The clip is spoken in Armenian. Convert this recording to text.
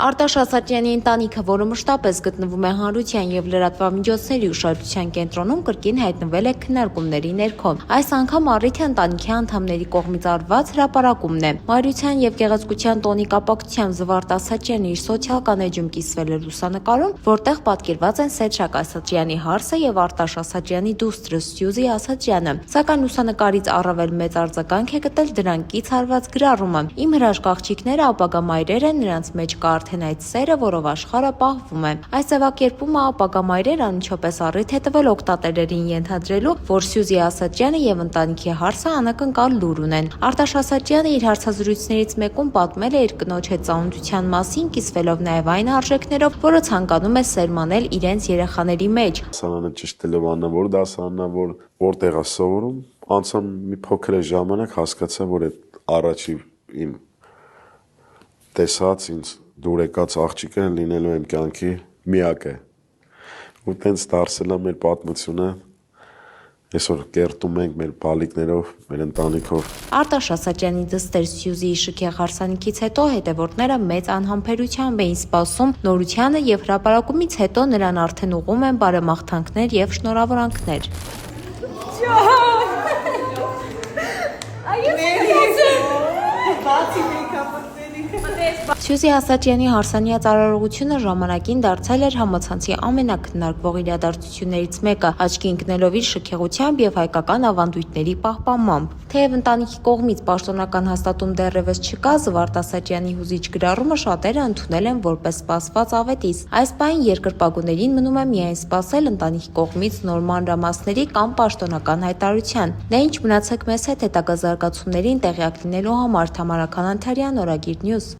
Արտաշ Ասատրյանի ընտանիքը, որը մշտապես գտնվում է հանրության եւ լրատվամիջոցների ուշադրության կենտրոնում, կրկին հայտնվել է քննարկումների ներքո։ Այս անգամ առիթը ընտանիքի անդամների կողմից արված հրապարակումն է։ Մայրության եւ գեղեցկության տոնի կապակցությամբ Զվարթ Ասատրյանը իր սոցիալական էջում կիսվել է լուսանկարում, որտեղ պատկերված են Սեդրակ Ասատրյանի հարսը եւ Արտաշ Ասատրյանի դուստրը Սյուզի Ասատրյանը։ Սակայն լուսանկարից առավել մեծ արձագանք է գտել դրան կից հարված գրառումը. «Իմ հրաշք աղջիկները ապագա մայրեր են, նրանց մեջ կա արդեն այդ սերը, որով աշխարհը պահվում է»։ Այս ձևակերպումը ապագա մայրերը անմիջապես առիթ է տվել օգտատերերին ենթադրելու, որ Սյուզի Ասատրյանը եւ ընտանիքի հարսը անակնկալ լուր ունեն։ Արտաշ Ասատրյանը իր հարցազրույցներից մեկում պատմել է իր կնոջ հետ ծանոթության մասին, կիսվելով նաեւ այն արժեքներով, որը ցանկանում է սերմանել իրենց երեխաների մեջ։ Դասարանը ճշտելով աննավոր դասարանն որտեղ է սովորում, անցան մի փոքր ժամանակ հասկացա, որ այդ առաջի իմ տեսած ինձ դուր եկած աղջիկը լինելու եմ կյանքի միակը։ Ու տենց դարձել է մեր պատմությունը, այսօր կերտում ենք մեր բալիկներով, մեր ընտանիքով։ Արտաշ Ասատրյանի դստեր Սյուզիի շքեղ հարսանիքից հետո հետևորդները մեծ անհամբերությամբ էին սպասում նորությանը եւ հրապարակումից հետո նրան արդեն ուղղում են բարեմաղթանքներ եւ շնորհավորանքներ։ Սյուզի Ասատրյանի հարսանյաց արարողությունը ժամանակին դարձել էր համացանցի ամենակննարկվող իրադարձություններից մեկը, աչքի ընկնելով իր շքեղությամբ եւ հայկական ավանդույթների պահպանմամբ։ Թեև ընտանիքի կողմից պաշտոնական հաստատում դեռևս չկա, Զվարթ Ասատրյանի հուզիչ գրառումը շատերը ընդունել են որպես սպասված ավետիս։ Այս պահին երկրպագուներին մնում է միայն սպասել ընտանիքի կողմից նոր մանրամասների կամ պաշտոնական հայտարարության։ Դե ինչ, մնացեք մեզ հետ հետագա զարգացումներին տեղյակ լինելու համար։ Թամարա Քանանթարյան, Օրագիր Նյուզ։